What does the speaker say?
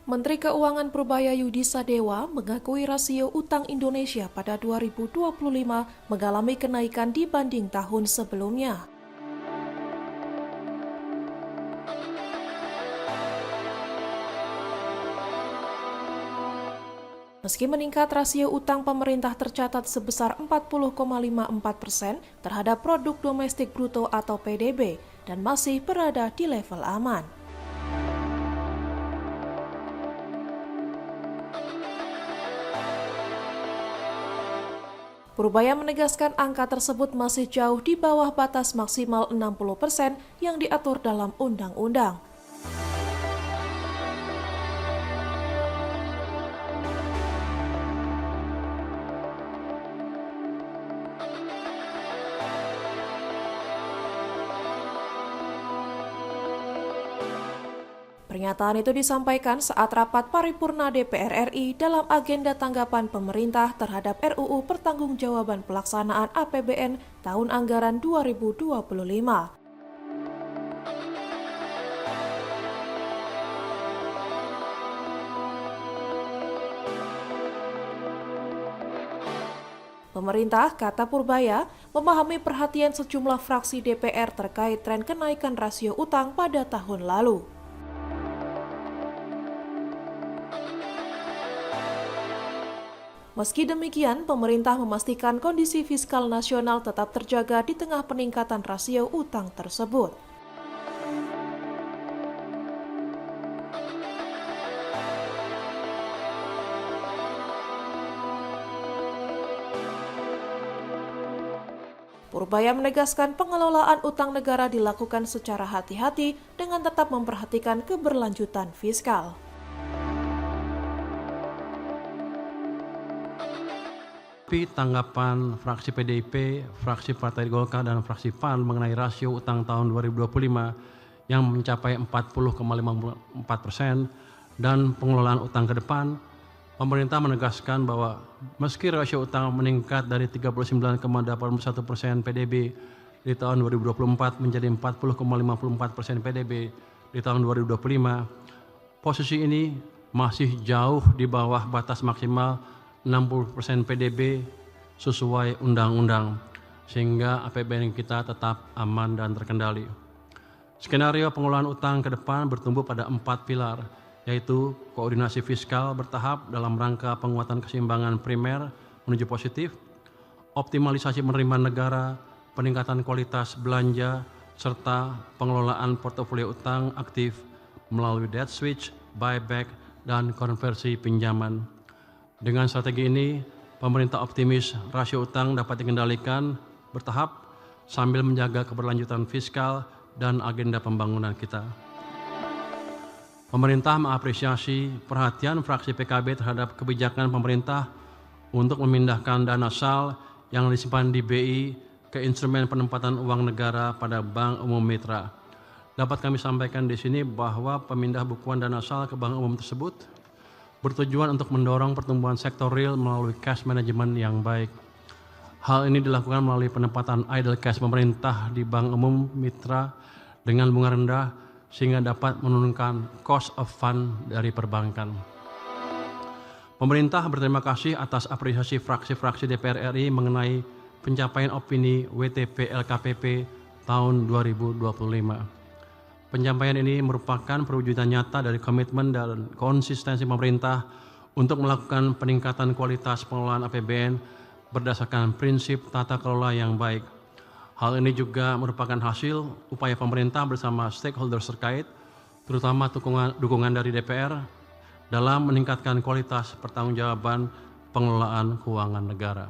Menteri Keuangan Purbaya Yudi Sadewa mengakui rasio utang Indonesia pada 2025 mengalami kenaikan dibanding tahun sebelumnya. Meski meningkat, rasio utang pemerintah tercatat sebesar 40,54% terhadap produk domestik bruto atau PDB dan masih berada di level aman. Purbaya menegaskan angka tersebut masih jauh di bawah batas maksimal 60% yang diatur dalam undang-undang. Pernyataan itu disampaikan saat rapat paripurna DPR RI dalam agenda tanggapan pemerintah terhadap RUU Pertanggungjawaban Pelaksanaan APBN tahun anggaran 2025. Pemerintah, kata Purbaya, memahami perhatian sejumlah fraksi DPR terkait tren kenaikan rasio utang pada tahun lalu. Meski demikian, pemerintah memastikan kondisi fiskal nasional tetap terjaga di tengah peningkatan rasio utang tersebut. Purbaya menegaskan pengelolaan utang negara dilakukan secara hati-hati dengan tetap memperhatikan keberlanjutan fiskal. Tapi tanggapan fraksi PDIP, fraksi Partai Golkar, dan fraksi PAN mengenai rasio utang tahun 2025 yang mencapai 40,54% dan pengelolaan utang ke depan, pemerintah menegaskan bahwa meski rasio utang meningkat dari 39,81% PDB di tahun 2024 menjadi 40,54% PDB di tahun 2025, posisi ini masih jauh di bawah batas maksimal 60% PDB sesuai undang-undang, sehingga APBN kita tetap aman dan terkendali. Skenario pengelolaan utang ke depan bertumbuh pada 4 pilar, yaitu koordinasi fiskal bertahap dalam rangka penguatan keseimbangan primer menuju positif, optimalisasi penerimaan negara, peningkatan kualitas belanja, serta pengelolaan portofolio utang aktif melalui debt switch, buyback, dan konversi pinjaman. Dengan strategi ini, pemerintah optimis rasio utang dapat dikendalikan bertahap sambil menjaga keberlanjutan fiskal dan agenda pembangunan kita. Pemerintah mengapresiasi perhatian fraksi PKB terhadap kebijakan pemerintah untuk memindahkan dana SAL yang disimpan di BI ke instrumen penempatan uang negara pada Bank Umum Mitra. Dapat kami sampaikan di sini bahwa pemindah bukuan dana SAL ke Bank Umum tersebut bertujuan untuk mendorong pertumbuhan sektor real melalui cash management yang baik. Hal ini dilakukan melalui penempatan idle cash pemerintah di Bank Umum Mitra dengan bunga rendah sehingga dapat menurunkan cost of fund dari perbankan. Pemerintah berterima kasih atas apresiasi fraksi-fraksi DPR RI mengenai pencapaian opini WTP LKPP tahun 2025. Pencapaian ini merupakan perwujudan nyata dari komitmen dan konsistensi pemerintah untuk melakukan peningkatan kualitas pengelolaan APBN berdasarkan prinsip tata kelola yang baik. Hal ini juga merupakan hasil upaya pemerintah bersama stakeholders terkait, terutama dukungan dari DPR dalam meningkatkan kualitas pertanggungjawaban pengelolaan keuangan negara.